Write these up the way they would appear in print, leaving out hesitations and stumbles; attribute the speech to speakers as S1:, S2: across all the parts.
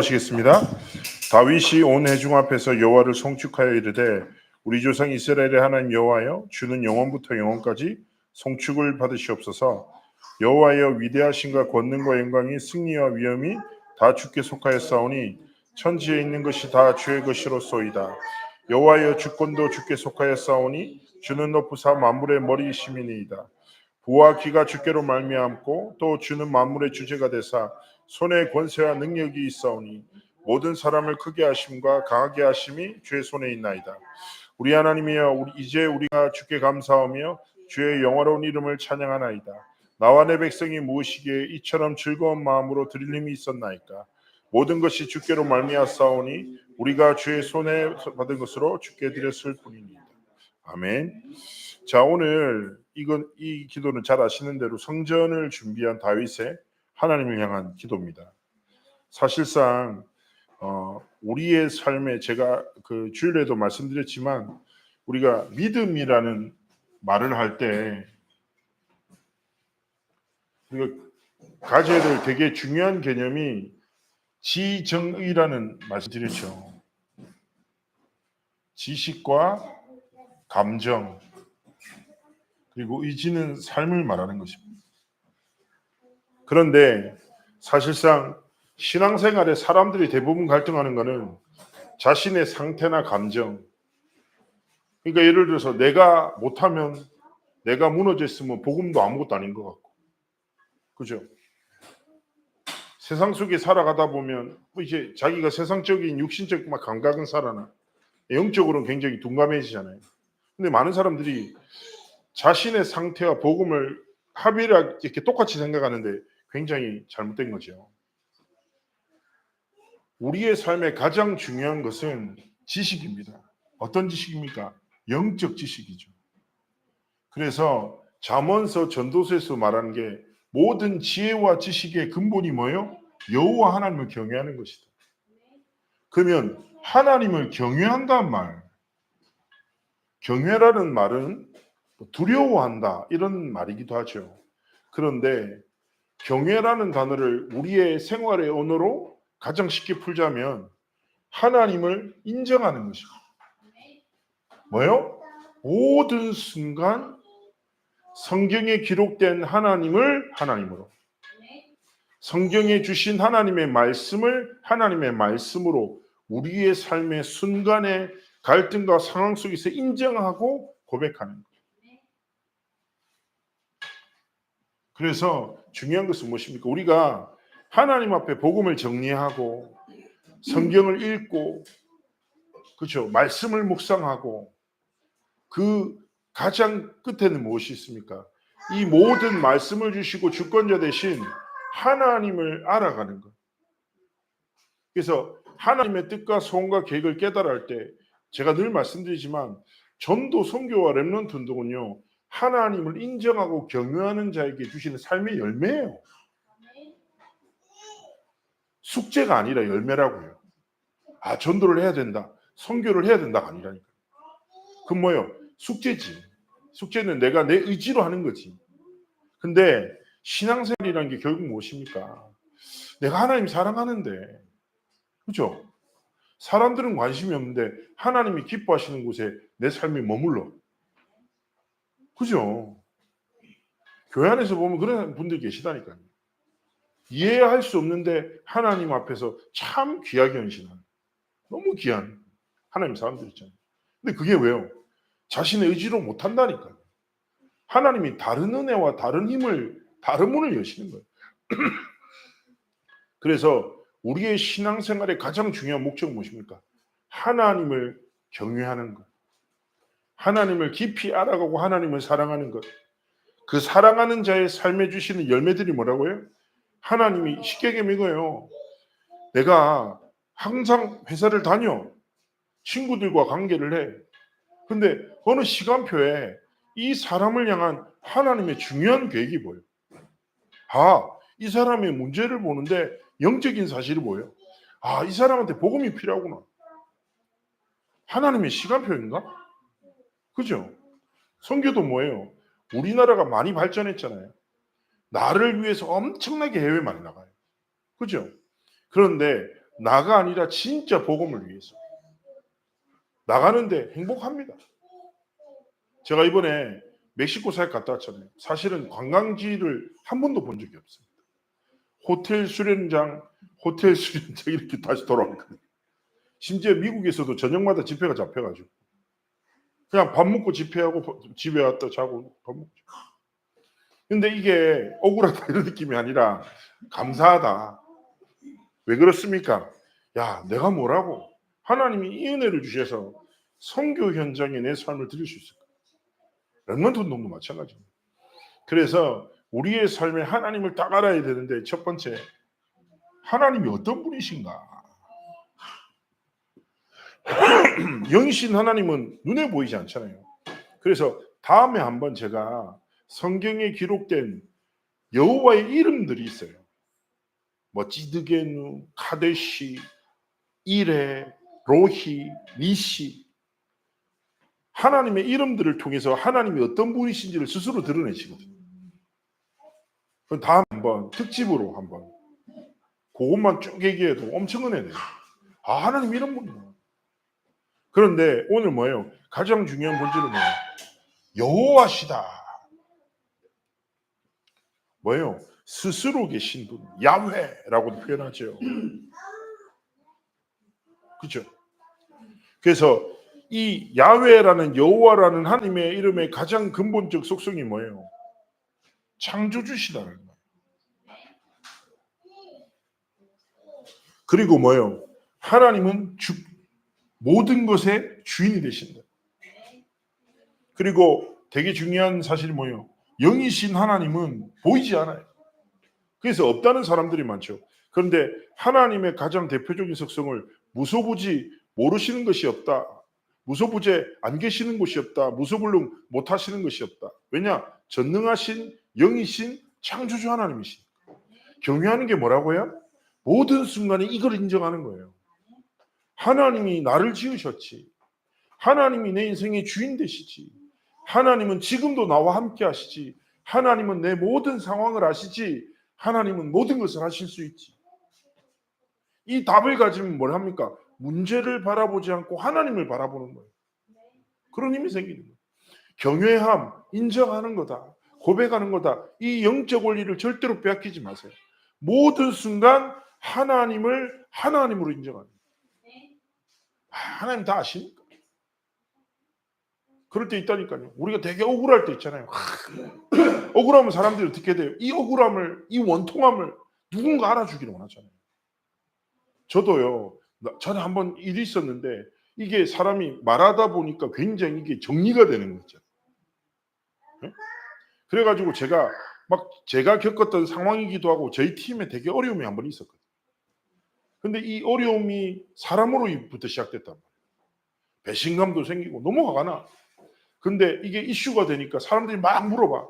S1: 하시겠습니다. 다윗이 온 회중 앞에서 여호와를 송축하여 이르되 우리 조상 이스라엘의 하나님 여호와여 주는 영원부터 영원까지 송축을 받으시옵소서. 여호와여 위대하신가 권능과 영광이 승리와 위엄이 다 주께 속하였사오니 천지에 있는 것이 다 주의 것이로소이다. 여호와여 주권도 주께 속하였사오니 주는 높으사 만물의 머리이심이니이다. 부와 기가 주께로 말미암고 또 주는 만물의 주제가 되사 손에 권세와 능력이 있사오니 모든 사람을 크게 하심과 강하게 하심이 주의 손에 있나이다. 우리 하나님이여 이제 우리가 주께 감사하며 주의 영화로운 이름을 찬양하나이다. 나와 내 백성이 무엇이기에 이처럼 즐거운 마음으로 드릴 힘이 있었나이까. 모든 것이 주께로 말미암사오니 우리가 주의 손에 받은 것으로 주께 드렸을 뿐이니이다. 아멘. 자, 오늘 이 기도는 잘 아시는 대로 성전을 준비한 다윗의 하나님을 향한 기도입니다. 사실상 우리의 삶에 제가 그 주일에도 말씀드렸지만 우리가 믿음이라는 말을 할 때 우리가 가져야 될 되게 중요한 개념이 지정의라는 말씀드렸죠. 지식과 감정 그리고 의지는 삶을 말하는 것입니다. 그런데 사실상 신앙생활에 사람들이 대부분 갈등하는 것은 자신의 상태나 감정. 그러니까 예를 들어서 내가 못하면 내가 무너져 있으면 복음도 아무것도 아닌 것 같고, 그죠? 세상 속에 살아가다 보면 이제 자기가 세상적인 육신적 감각은 살아나 영적으로는 굉장히 둔감해지잖아요. 근데 많은 사람들이 자신의 상태와 복음을 합일하게 이렇게 똑같이 생각하는데 굉장히 잘못된 거죠. 우리의 삶에 가장 중요한 것은 지식입니다. 어떤 지식입니까? 영적 지식이죠. 그래서 잠언서 전도서에서 말하는 게 모든 지혜와 지식의 근본이 뭐예요? 여호와 하나님을 경외하는 것이다. 그러면 하나님을 경외한다는 말, 경외라는 말은 두려워한다 이런 말이기도 하죠. 그런데 경외라는 단어를 우리의 생활의 언어로 가장 쉽게 풀자면 하나님을 인정하는 것입니다. 뭐요? 모든 순간 성경에 기록된 하나님을 하나님으로, 성경에 주신 하나님의 말씀을 하나님의 말씀으로 우리의 삶의 순간의 갈등과 상황 속에서 인정하고 고백하는 거예요. 그래서 중요한 것은 무엇입니까? 우리가 하나님 앞에 복음을 정리하고 성경을 읽고 그렇죠? 말씀을 묵상하고 그 가장 끝에는 무엇이 있습니까? 이 모든 말씀을 주시고 주권자 되신 하나님을 알아가는 것. 그래서 하나님의 뜻과 소원과 계획을 깨달을 때 제가 늘 말씀드리지만 전도 선교와 렘넌트 운동은요. 하나님을 인정하고 경외하는 자에게 주시는 삶의 열매예요. 숙제가 아니라 열매라고요. 아, 전도를 해야 된다. 선교를 해야 된다가 아니라니까. 그건 뭐예요? 숙제지. 숙제는 내가 내 의지로 하는 거지. 근데 신앙생활이라는 게 결국 무엇입니까? 내가 하나님 사랑하는데, 그죠? 사람들은 관심이 없는데 하나님이 기뻐하시는 곳에 내 삶이 머물러. 그죠? 교회 안에서 보면 그런 분들 계시다니까요. 이해할 수 없는데 하나님 앞에서 참 귀하게 헌신하는 너무 귀한 하나님 사람들 있잖아요. 근데 그게 왜요? 자신의 의지로 못한다니까요. 하나님이 다른 은혜와 다른 힘을 다른 문을 여시는 거예요. 그래서 우리의 신앙생활의 가장 중요한 목적은 무엇입니까? 하나님을 경외하는 것. 하나님을 깊이 알아가고 하나님을 사랑하는 것. 그 사랑하는 자의 삶에 주시는 열매들이 뭐라고요? 하나님이 쉽게 얘기하면 이거예요. 내가 항상 회사를 다녀. 친구들과 관계를 해. 근데 어느 시간표에 이 사람을 향한 하나님의 중요한 계획이 보여요. 아, 이 사람의 문제를 보는데 영적인 사실이 보여요. 아, 이 사람한테 복음이 필요하구나. 하나님의 시간표인가? 그죠? 선교도 뭐예요? 우리나라가 많이 발전했잖아요. 나를 위해서 엄청나게 해외 많이 나가요. 그죠? 그런데 나가 아니라 진짜 복음을 위해서 나가는데 행복합니다. 제가 이번에 멕시코 사역 갔다 왔잖아요. 사실은 관광지를 한 번도 본 적이 없습니다. 호텔 수련장 이렇게 다시 돌아왔거든요. 심지어 미국에서도 저녁마다 집회가 잡혀가지고 그냥 밥 먹고 집회하고 집에 왔다 자고 밥 먹고. 근데 이게 억울하다 이런 느낌이 아니라 감사하다. 왜 그렇습니까? 야, 내가 뭐라고 하나님이 이 은혜를 주셔서 선교 현장에 내 삶을 드릴 수 있을까? 랩런트 운동도 마찬가지입니다. 그래서 우리의 삶에 하나님을 딱 알아야 되는데 첫 번째, 하나님이 어떤 분이신가? 영이신 하나님은 눈에 보이지 않잖아요. 그래서 다음에 한번 제가 성경에 기록된 여호와의 이름들이 있어요. 뭐 찌드게누, 카데시, 이레, 로히, 니시, 하나님의 이름들을 통해서 하나님이 어떤 분이신지를 스스로 드러내시거든요. 그럼 다음 한번 특집으로 한번 그것만 쭉 얘기해도 엄청 은혜돼요. 아, 하나님 이런 분이구나. 그런데 오늘 뭐예요? 가장 중요한 본질은 뭐예요? 여호와시다. 뭐예요? 스스로 계신 분, 야훼라고도 표현하죠. 그렇죠? 그래서 이 야훼라는 여호와라는 하나님의 이름의 가장 근본적 속성이 뭐예요? 창조주시다는 거예요. 그리고 뭐예요? 하나님은 모든 것의 주인이 되신다. 그리고 되게 중요한 사실이 뭐예요? 영이신 하나님은 보이지 않아요. 그래서 없다는 사람들이 많죠. 그런데 하나님의 가장 대표적인 속성을 무소부지 모르시는 것이 없다. 무소부재 안 계시는 곳이 없다. 무소불능 못 하시는 것이 없다. 왜냐? 전능하신 영이신 창조주 하나님이신. 경외하는 게 뭐라고요? 모든 순간에 이걸 인정하는 거예요. 하나님이 나를 지으셨지. 하나님이 내 인생의 주인 되시지. 하나님은 지금도 나와 함께 하시지. 하나님은 내 모든 상황을 아시지. 하나님은 모든 것을 하실 수 있지. 이 답을 가지면 뭘 합니까? 문제를 바라보지 않고 하나님을 바라보는 거예요. 그런 힘이 생기는 거예요. 경외함, 인정하는 거다. 고백하는 거다. 이 영적 원리를 절대로 빼앗기지 마세요. 모든 순간 하나님을 하나님으로 인정하는 거예요. 하나님 다 아시니까. 그럴 때 있다니까요. 우리가 되게 억울할 때 있잖아요. 억울하면 사람들이 어떻게 돼요? 이 억울함을, 이 원통함을 누군가 알아주기를 원하잖아요. 저도요. 전에 한번 일이 있었는데 이게 사람이 말하다 보니까 굉장히 이게 정리가 되는 거죠. 그래가지고 제가 겪었던 상황이기도 하고 저희 팀에 되게 어려움이 한번 있었거든요. 근데 이 어려움이 사람으로부터 시작됐단 말이에요. 배신감도 생기고 너무 화가 나. 근데 이게 이슈가 되니까 사람들이 막 물어봐.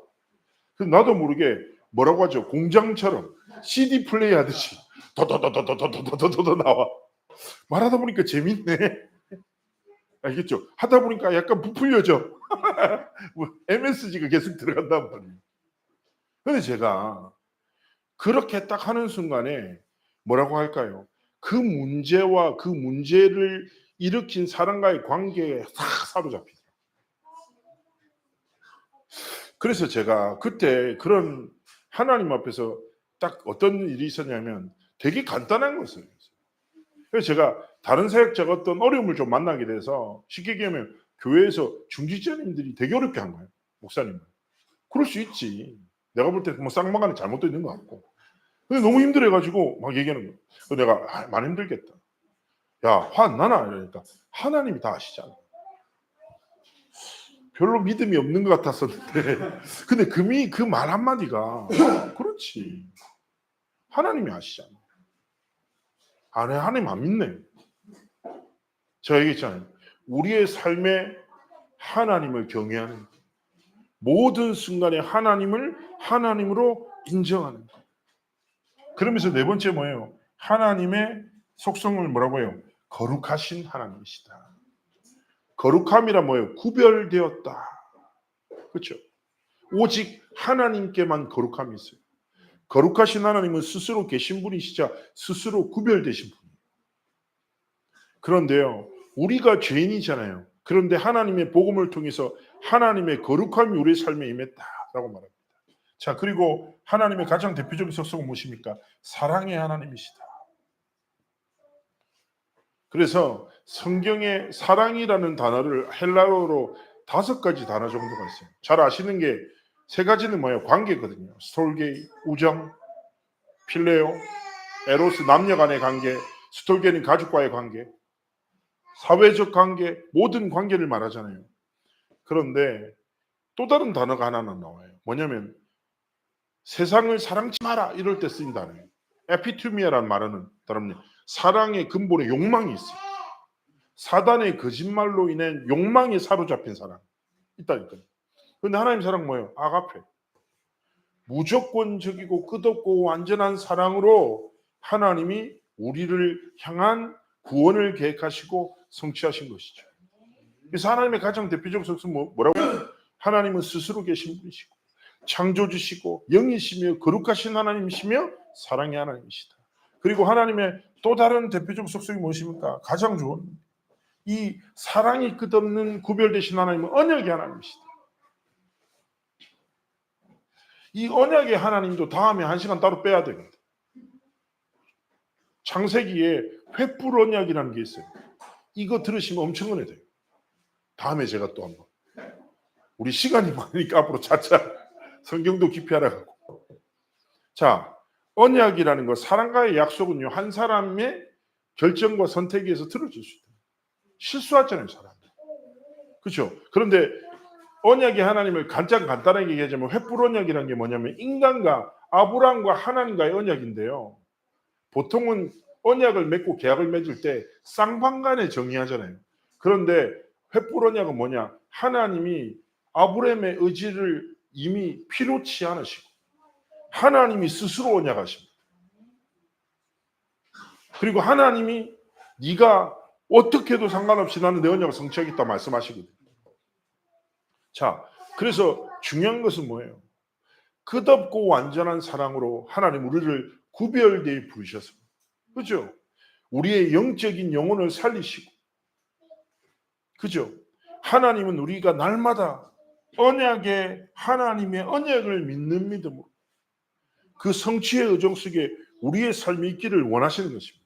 S1: 그래서 나도 모르게 뭐라고 하죠? 공장처럼 CD 플레이 하듯이 더더더더더더더더더 나와. 말하다 보니까 재밌네. 알겠죠? 하다 보니까 약간 부풀려져. MSG가 계속 들어간단 말이에요. 근데 제가 그렇게 딱 하는 순간에 뭐라고 할까요? 그 문제와 그 문제를 일으킨 사람과의 관계에 싹 사로잡히죠. 그래서 제가 그때 그런 하나님 앞에서 딱 어떤 일이 있었냐면 되게 간단한 거였어요. 그래서 제가 다른 사역자가 어떤 어려움을 좀 만나게 돼서 쉽게 얘기하면 교회에서 중직자님들이 되게 어렵게 한 거예요. 목사님은. 그럴 수 있지. 내가 볼 때 뭐 쌍방간에 잘못도 있는 것 같고. 근데 너무 힘들어가지고 막 얘기하는 거예요. 그래서 내가 많이 힘들겠다. 야, 화 안 나나? 이러니까 하나님이 다 아시잖아. 별로 믿음이 없는 것 같았었는데 근데 그 말 한마디가 그렇지. 하나님이 아시잖아. 네, 하나님 안 믿네. 제가 얘기했잖아요. 우리의 삶에 하나님을 경외하는 모든 순간에 하나님을 하나님으로 인정하는 것. 그러면서 네 번째 뭐예요? 하나님의 속성을 뭐라고 해요? 거룩하신 하나님이시다. 거룩함이란 뭐예요? 구별되었다. 그렇죠? 오직 하나님께만 거룩함이 있어요. 거룩하신 하나님은 스스로 계신 분이시자 스스로 구별되신 분이에요. 그런데요, 우리가 죄인이잖아요. 그런데 하나님의 복음을 통해서 하나님의 거룩함이 우리의 삶에 임했다라고 말합니다. 자, 그리고 하나님의 가장 대표적인 속성은 무엇입니까? 사랑의 하나님이시다. 그래서 성경에 사랑이라는 단어를 헬라어로 5가지 단어 정도가 있어요. 잘 아시는 게 3가지는 뭐예요? 관계거든요. 스톨게이, 우정, 필레오, 에로스, 남녀 간의 관계, 스톨게는 가족과의 관계, 사회적 관계, 모든 관계를 말하잖아요. 그런데 또 다른 단어가 하나는 나와요. 뭐냐면 세상을 사랑치 마라 이럴 때 쓰인 단어예요. 에피투미아라는 말은 다릅니다. 사랑의 근본에 욕망이 있어요. 사단의 거짓말로 인한 욕망에 사로잡힌 사랑 있다니까요. 그런데 하나님 사랑 뭐예요? 아가페. 무조건적이고 끝없고 완전한 사랑으로 하나님이 우리를 향한 구원을 계획하시고 성취하신 것이죠. 그래서 하나님의 가장 대표적 속성은 뭐라고? 하나님은 스스로 계신 분이시고 창조주시고 영이시며 거룩하신 하나님이시며 사랑의 하나님이시다. 그리고 하나님의 또 다른 대표적 속성이 무엇입니까? 가장 좋은 이 사랑이 끝없는 구별되신 하나님은 언약의 하나님이시다. 이 언약의 하나님도 다음에 1시간 따로 빼야 됩니다. 창세기에 횃불 언약이라는 게 있어요. 이거 들으시면 엄청 은혜돼요. 다음에 제가 또 한번. 우리 시간이 많으니까 앞으로 차차 성경도 깊이 알아가고. 자, 언약이라는 거, 사랑과의 약속은요, 한 사람의 결정과 선택에 의해서 틀어질 수 있다. 실수하잖아요, 사람. 그렇죠? 그런데 언약의 하나님을 간단하게 얘기하자면 횃불 언약이라는 게 뭐냐면 인간과 아브라함과 하나님과의 언약인데요. 보통은 언약을 맺고 계약을 맺을 때 쌍방간에 정의하잖아요. 그런데 횃불 언약은 뭐냐? 하나님이 아브라함의 의지를 이미 필요치 않으시고 하나님이 스스로 언약하십니다. 그리고 하나님이 네가 어떻게 해도 상관없이 나는 내 언약을 성취하겠다 말씀하시거든요. 자, 그래서 중요한 것은 뭐예요? 끝없고 완전한 사랑으로 하나님 우리를 구별되어 부르셔서, 그죠? 우리의 영적인 영혼을 살리시고, 그죠? 하나님은 우리가 날마다 언약의 하나님의 언약을 믿는 믿음으로 그 성취의 의정 속에 우리의 삶이 있기를 원하시는 것입니다.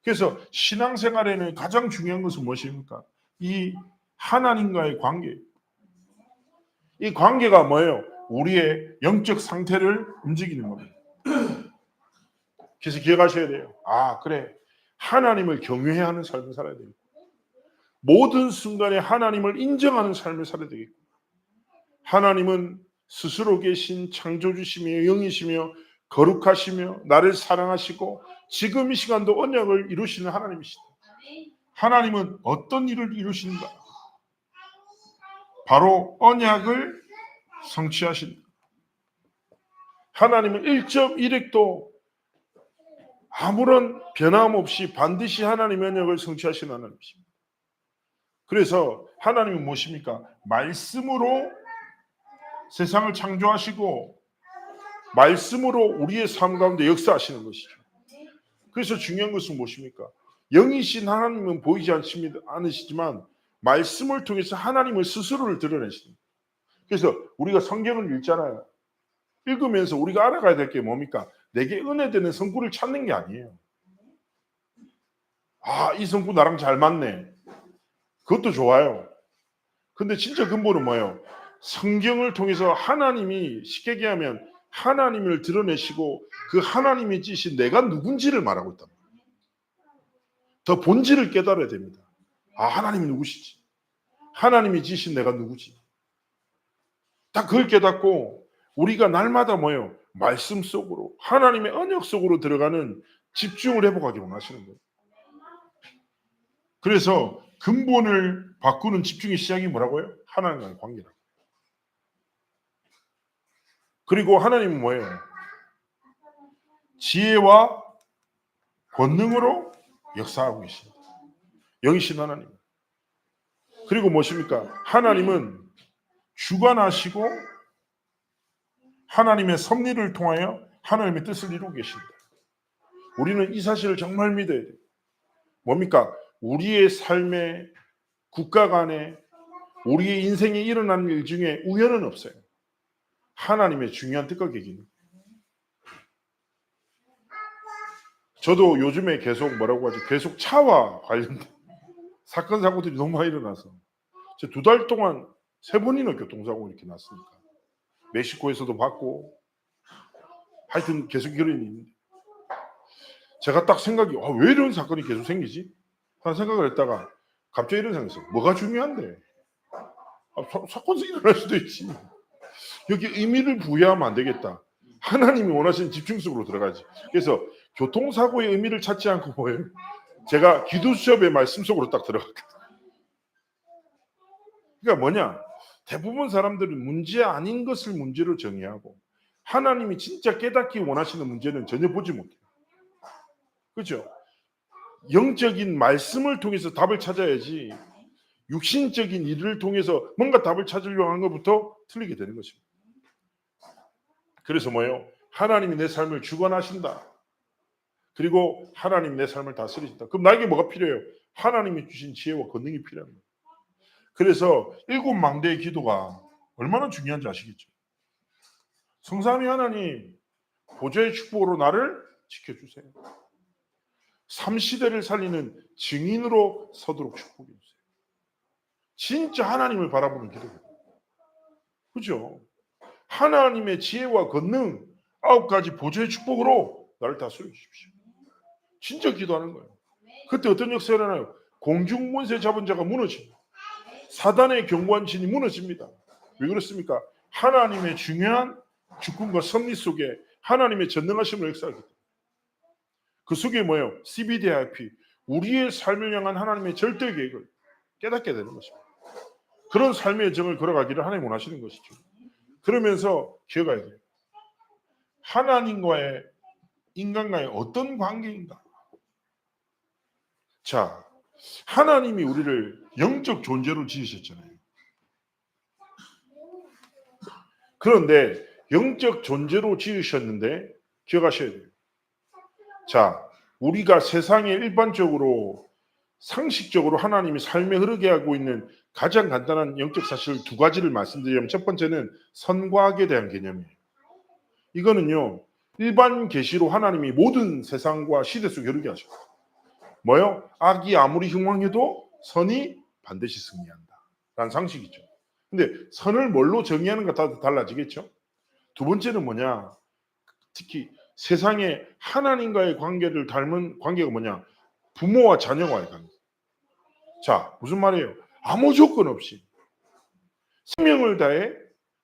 S1: 그래서 신앙생활에는 가장 중요한 것은 무엇입니까? 이 하나님과의 관계. 이 관계가 뭐예요? 우리의 영적 상태를 움직이는 겁니다. 그래서 기억하셔야 돼요. 아, 그래. 하나님을 경외해야 하는 삶을 살아야 되겠고, 모든 순간에 하나님을 인정하는 삶을 살아야 되겠고, 하나님은 스스로 계신 창조주시며 영이시며 거룩하시며 나를 사랑하시고 지금 이 시간도 언약을 이루시는 하나님이시다. 하나님은 어떤 일을 이루신가? 바로 언약을 성취하신다. 하나님은 1.1핵도 아무런 변함없이 반드시 하나님의 언약을 성취하시는 하나님이십니다. 그래서 하나님은 무엇입니까? 말씀으로 세상을 창조하시고 말씀으로 우리의 삶 가운데 역사하시는 것이죠. 그래서 중요한 것은 무엇입니까? 영이신 하나님은 보이지 않으시지만 말씀을 통해서 하나님의 스스로를 드러내십니다. 그래서 우리가 성경을 읽잖아요. 읽으면서 우리가 알아가야 될 게 뭡니까? 내게 은혜되는 성구를 찾는 게 아니에요. 아, 이 성구 나랑 잘 맞네. 그것도 좋아요. 근데 진짜 근본은 뭐예요? 성경을 통해서 하나님이 쉽게 얘기하면 하나님을 드러내시고 그 하나님이 지신 내가 누군지를 말하고 있다. 더 본질을 깨달아야 됩니다. 아, 하나님이 누구시지? 하나님이 지신 내가 누구지? 딱 그걸 깨닫고 우리가 날마다 뭐예요? 말씀 속으로 하나님의 언약 속으로 들어가는 집중을 회복하기 원하시는 거예요. 그래서 근본을 바꾸는 집중의 시작이 뭐라고요? 하나님과의 관계라고. 그리고 하나님은 뭐예요? 지혜와 권능으로 역사하고 계십니다. 영이신 하나님. 그리고 무엇입니까? 하나님은 주관하시고 하나님의 섭리를 통하여 하나님의 뜻을 이루고 계십니다. 우리는 이 사실을 정말 믿어야 돼요. 뭡니까? 우리의 삶에, 국가 간에, 우리의 인생에 일어나는 일 중에 우연은 없어요. 하나님의 중요한 뜻과 계기는. 저도 요즘에 계속 뭐라고 하지? 계속 차와 관련된 사건 사고들이 너무 많이 일어나서 2달 동안 3번이나 교통사고 이렇게 났으니까 멕시코에서도 봤고 하여튼 계속 이런 일이 있는데 제가 딱 생각이 왜 이런 사건이 계속 생기지? 하는 생각을 했다가 갑자기 이런 생각이 있어요. 뭐가 중요한데? 사건이 일어날 수도 있지. 여기 의미를 부여하면 안 되겠다. 하나님이 원하시는 집중 속으로 들어가지. 그래서 교통사고의 의미를 찾지 않고 뭐예요? 제가 기도 수업의 말씀 속으로 딱 들어갔거든요. 그러니까 뭐냐? 대부분 사람들은 문제 아닌 것을 문제로 정의하고 하나님이 진짜 깨닫기 원하시는 문제는 전혀 보지 못해요. 그렇죠? 영적인 말씀을 통해서 답을 찾아야지 육신적인 일을 통해서 뭔가 답을 찾으려고 하는 것부터 틀리게 되는 것입니다. 그래서 뭐예요? 하나님이 내 삶을 주관하신다. 그리고 하나님이 내 삶을 다스리신다. 그럼 나에게 뭐가 필요해요? 하나님이 주신 지혜와 권능이 필요합니다. 그래서 7망대의 기도가 얼마나 중요한지 아시겠죠? 성삼위 하나님 보좌의 축복으로 나를 지켜주세요. 3시대를 살리는 증인으로 서도록 축복해 주세요. 진짜 하나님을 바라보는 기도예요. 그죠? 하나님의 지혜와 권능 9가지 보좌의 축복으로 나를 다스려 주십시오. 진짜 기도하는 거예요. 그때 어떤 역사가 일어나요? 공중권세 잡은 자가 무너집니다. 사단의 견고한 진이 무너집니다. 왜 그렇습니까? 하나님의 중요한 주권과 섭리 속에 하나님의 전능하심을 역사하기 때문에. 그 속에 뭐예요? CBDIP, 우리의 삶을 향한 하나님의 절대 계획을 깨닫게 되는 것입니다. 그런 삶의 여정을 걸어가기를 하나님 원하시는 것이죠. 그러면서 기억해야 돼요. 하나님과의 인간과의 어떤 관계인가? 자, 하나님이 우리를 영적 존재로 지으셨잖아요. 그런데 영적 존재로 지으셨는데 기억하셔야 돼요. 자, 우리가 세상에 일반적으로 상식적으로 하나님이 삶에 흐르게 하고 있는 가장 간단한 영적 사실 2가지를 말씀드리면 첫 번째는 선과 악에 대한 개념이에요. 이거는요, 일반 계시로 하나님이 모든 세상과 시대 속에 흐르게 하셔요. 뭐요? 악이 아무리 흉왕해도 선이 반드시 승리한다 라는 상식이죠. 근데 선을 뭘로 정의하는가 다 달라지겠죠. 2번째는 뭐냐? 특히 세상에 하나님과의 관계를 닮은 관계가 뭐냐? 부모와 자녀와의 관계. 자, 무슨 말이에요? 아무 조건 없이 생명을 다해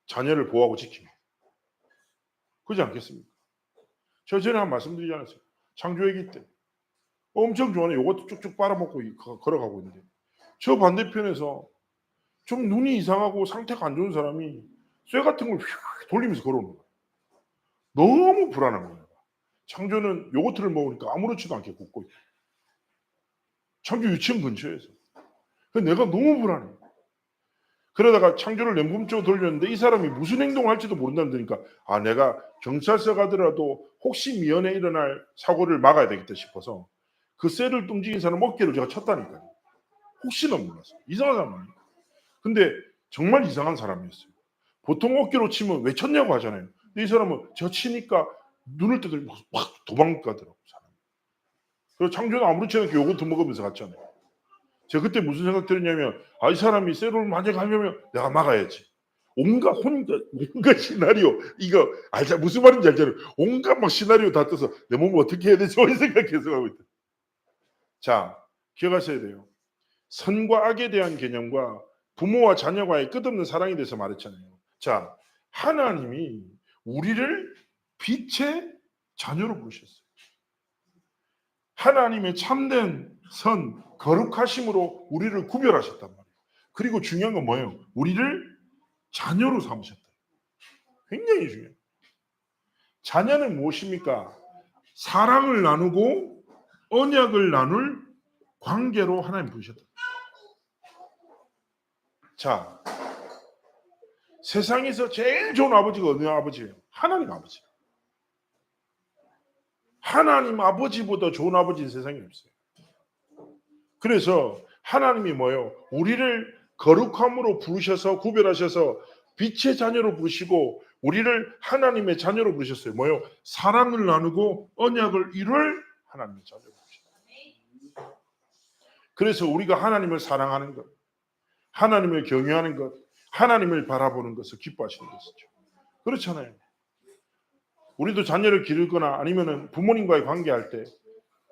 S1: 자녀를 보호하고 지킵니다. 그렇지 않겠습니까? 저 전에 한 말씀드리지 않았어요? 창조애기 때 엄청 좋아하는 요것도 쭉쭉 빨아먹고 걸어가고 있는데 저 반대편에서 좀 눈이 이상하고 상태가 안 좋은 사람이 쇠 같은 걸 돌리면서 걸어오는 거예요. 너무 불안한 거예요. 창조는 요거트를 먹으니까 아무렇지도 않게 굽고 있어요. 창조 유치원 근처에서. 내가 너무 불안해. 그러다가 창조를 냉큼 쪽으로 돌렸는데 이 사람이 무슨 행동을 할지도 모른다니까 내가 경찰서 가더라도 혹시 미연에 일어날 사고를 막아야 되겠다 싶어서 그 쇠를 움직인 사람 어깨를 제가 쳤다니까요. 혹시나 몰랐어요. 이상한 사람 아니에요. 근데 정말 이상한 사람이었어요. 보통 어깨로 치면 왜 쳤냐고 하잖아요. 근데 이 사람은 제가 치니까 눈을 뜨더니 확 도망가더라고요. 그래서 창조는 아무렇지 않게 요거트 먹으면서 갔잖아요. 제가 그때 무슨 생각 들었냐면 이 사람이 쇠를 만약하려면 내가 막아야지. 온갖 시나리오 이거 무슨 말인지 알잖아요. 온갖 막 시나리오 다 떠서 내 몸을 어떻게 해야 되지? 이런 생각 계속 하고 있다. 자, 기억하셔야 돼요. 선과 악에 대한 개념과 부모와 자녀와의 끝없는 사랑에 대해서 말했잖아요. 자, 하나님이 우리를 빛의 자녀로 부르셨어요. 하나님의 참된 선, 거룩하심으로 우리를 구별하셨단 말이에요. 그리고 중요한 건 뭐예요? 우리를 자녀로 삼으셨다. 굉장히 중요해요. 자녀는 무엇입니까? 사랑을 나누고 언약을 나눌 관계로 하나님 부르셨다. 자, 세상에서 제일 좋은 아버지가 어느 아버지예요? 하나님 아버지. 하나님 아버지보다 좋은 아버지는 세상에 없어요. 그래서 하나님이 뭐예요? 우리를 거룩함으로 부르셔서 구별하셔서 빛의 자녀로 부르시고 우리를 하나님의 자녀로 부르셨어요. 뭐예요? 사랑을 나누고 언약을 이룰 하나님의 자녀로 부르셨어요. 그래서 우리가 하나님을 사랑하는 것, 하나님을 경외하는 것, 하나님을 바라보는 것을 기뻐하시는 것이죠. 그렇잖아요. 우리도 자녀를 기르거나 아니면은 부모님과의 관계할 때,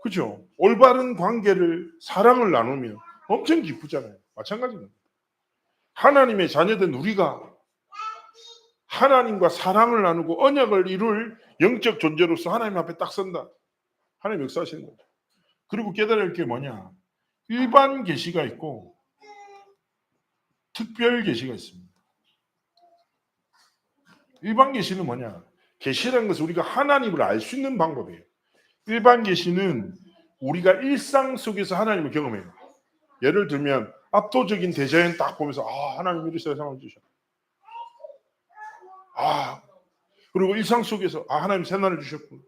S1: 그죠? 올바른 관계를 사랑을 나누면 엄청 기쁘잖아요. 마찬가지입니다. 하나님의 자녀된 우리가 하나님과 사랑을 나누고 언약을 이룰 영적 존재로서 하나님 앞에 딱 선다. 하나님 역사하시는 거죠. 그리고 깨달을 게 뭐냐? 일반 계시가 있고 특별 계시가 있습니다. 일반 계시는 뭐냐? 계시라는 것은 우리가 하나님을 알 수 있는 방법이에요. 일반 계시는 우리가 일상 속에서 하나님을 경험해요. 예를 들면 압도적인 대자연 딱 보면서 하나님 이리 세상을 주셨. 그리고 일상 속에서 하나님 새날을 주셨구나.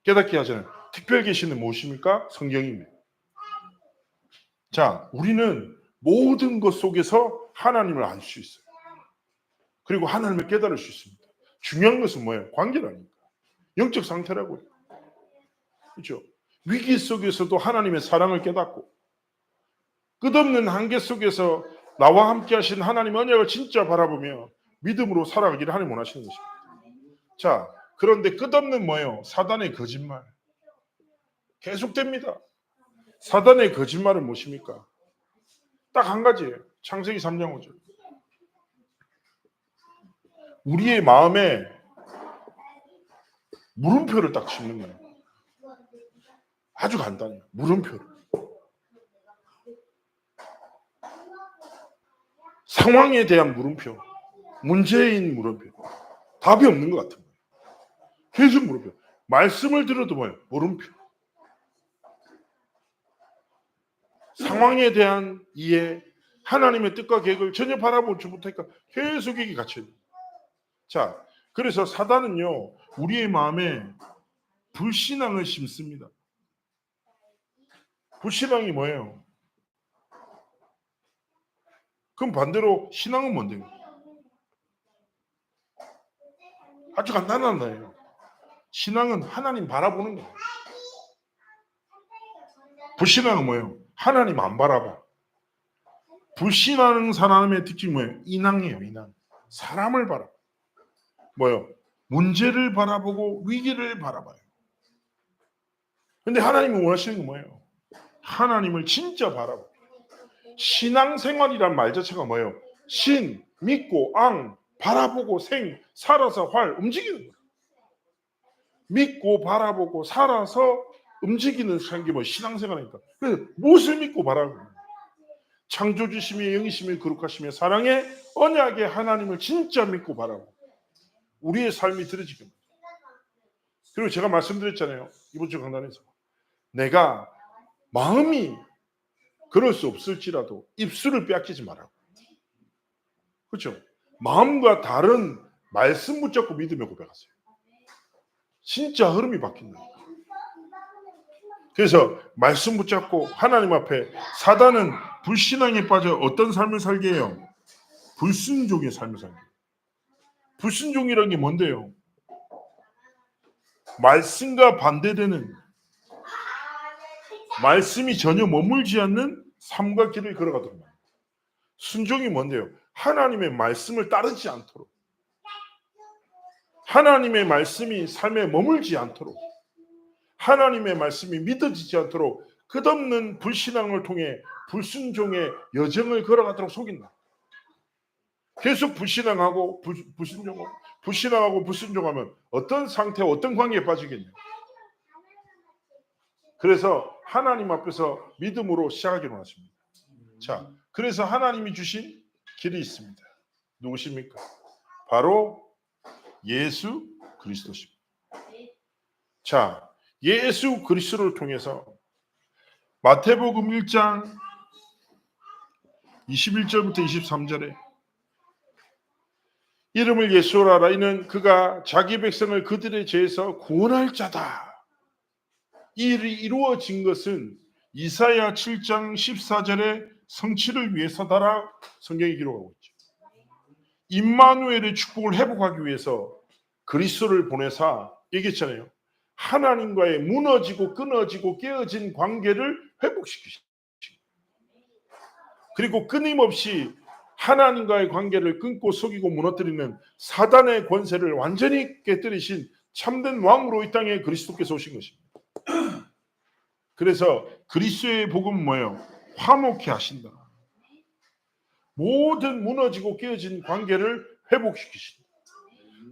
S1: 깨닫게 하잖아요. 특별 계시는 무엇입니까? 성경입니다. 자, 우리는 모든 것 속에서 하나님을 알 수 있어요. 그리고 하나님을 깨달을 수 있습니다. 중요한 것은 뭐예요? 관계라니까. 영적 상태라고요. 그렇죠? 위기 속에서도 하나님의 사랑을 깨닫고 끝없는 한계 속에서 나와 함께 하신 하나님의 언약을 진짜 바라보며 믿음으로 살아가기를 하나님 원하시는 것입니다. 자, 그런데 끝없는 뭐예요? 사단의 거짓말. 계속됩니다. 사단의 거짓말은 무엇입니까? 딱 한 가지예요. 창세기 3장 5절. 우리의 마음에 물음표를 딱 짓는 거예요. 아주 간단해요. 물음표를. 상황에 대한 물음표. 문제인 물음표. 답이 없는 것 같은 거예요. 계속 물음표. 말씀을 들어도 뭐예요? 물음표. 상황에 대한 이해, 하나님의 뜻과 계획을 전혀 바라보지 못하니까 계속 이게 갇혀요. 자, 그래서 사단은요, 우리의 마음에 불신앙을 심습니다. 불신앙이 뭐예요? 그럼 반대로 신앙은 뭔데요? 아주 간단한 거예요. 신앙은 하나님 바라보는 거예요. 불신앙은 뭐예요? 하나님 안 바라봐. 불신하는 사람의 특징이 뭐예요? 인왕이에요. 인왕. 사람을 바라봐. 뭐예요? 문제를 바라보고 위기를 바라봐요. 근데 하나님이 원하시는 건 뭐예요? 하나님을 진짜 바라봐. 신앙생활이란 말 자체가 뭐예요? 신, 믿고, 앙, 바라보고, 생, 살아서 활, 움직이는 거예요. 믿고 바라보고 살아서 움직이는 게 뭐 신앙생활이니까. 그래서 무엇을 믿고 바라보는 거예요? 창조주심이 영이심이 거룩하시며 사랑의 언약의 하나님을 진짜 믿고 바라보고 우리의 삶이 들어지게. 그리고 제가 말씀드렸잖아요. 이번 주 강단에서 내가 마음이 그럴 수 없을지라도 입술을 빼앗기지 말라고. 그렇죠? 마음과 다른 말씀 붙잡고 믿음에 고백하세요. 진짜 흐름이 바뀐다. 그래서 말씀 붙잡고 하나님 앞에 사단은 불신앙에 빠져 어떤 삶을 살게 해요? 불순종의 삶을 살게 해요. 불순종이라는 게 뭔데요? 말씀과 반대되는 말씀이 전혀 머물지 않는 삶과 길을 걸어가도록 합니다. 순종이 뭔데요? 하나님의 말씀을 따르지 않도록 하나님의 말씀이 삶에 머물지 않도록 하나님의 말씀이 믿어지지 않도록 끝없는 불신앙을 통해 불순종의 여정을 걸어가도록 속인다. 계속 불신앙하고 불순종하고 불신앙하고 불순종하면 어떤 상태, 어떤 관계에 빠지겠냐. 그래서 하나님 앞에서 믿음으로 시작하기로 하십니다. 자, 그래서 하나님이 주신 길이 있습니다. 누구십니까? 바로 예수 그리스도십니다. 자, 예수 그리스도를 통해서 마태복음 1장 21절부터 23절에 이름을 예수로 하라. 이는 그가 자기 백성을 그들의 죄에서 구원할 자다. 이 일이 이루어진 것은 이사야 7장 14절의 성취를 위해서다라 성경이 기록하고 있죠. 임마누엘의 축복을 회복하기 위해서 그리스도를 보내사 얘기했잖아요. 하나님과의 무너지고 끊어지고 깨어진 관계를 회복시키시고, 그리고 끊임없이 하나님과의 관계를 끊고 속이고 무너뜨리는 사단의 권세를 완전히 깨뜨리신 참된 왕으로 이 땅에 그리스도께서 오신 것입니다. 그래서 그리스도의 복음은 뭐예요? 화목케 하신다. 모든 무너지고 깨어진 관계를 회복시키신다.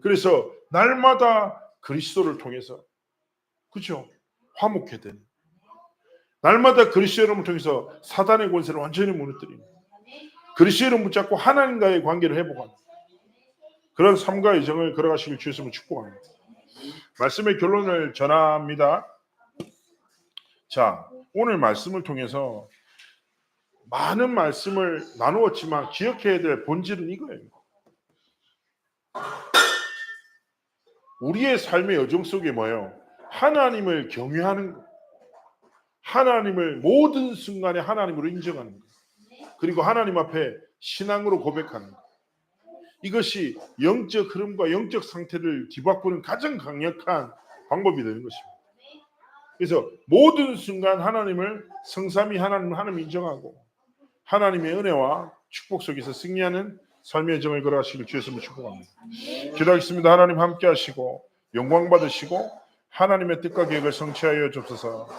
S1: 그래서 날마다 그리스도를 통해서, 그렇죠? 화목케 되는, 날마다 그리스도 이름을 통해서 사단의 권세를 완전히 무너뜨리는, 그리스도 이름을 붙잡고 하나님과의 관계를 회복하는 그런 삶과 여정을 걸어가시길 주였음을 축복합니다. 말씀의 결론을 전합니다. 자, 오늘 말씀을 통해서 많은 말씀을 나누었지만 기억해야 될 본질은 이거예요. 우리의 삶의 여정 속에 뭐예요? 하나님을 경외하는 것, 하나님을 모든 순간에 하나님으로 인정하는 것, 그리고 하나님 앞에 신앙으로 고백하는 것, 이것이 영적 흐름과 영적 상태를 뒤바꾸는 가장 강력한 방법이 되는 것입니다. 그래서 모든 순간 하나님을 성삼위 하나님을 인정하고 하나님의 은혜와 축복 속에서 승리하는 삶의 여정을 걸어가시길 주였음을 축복합니다. 기도하겠습니다. 하나님 함께 하시고 영광 받으시고 하나님의 뜻과 계획을 성취하여 주옵소서.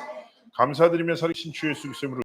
S1: 감사드리며 살아계신 주 예수 그리스도의 이름으로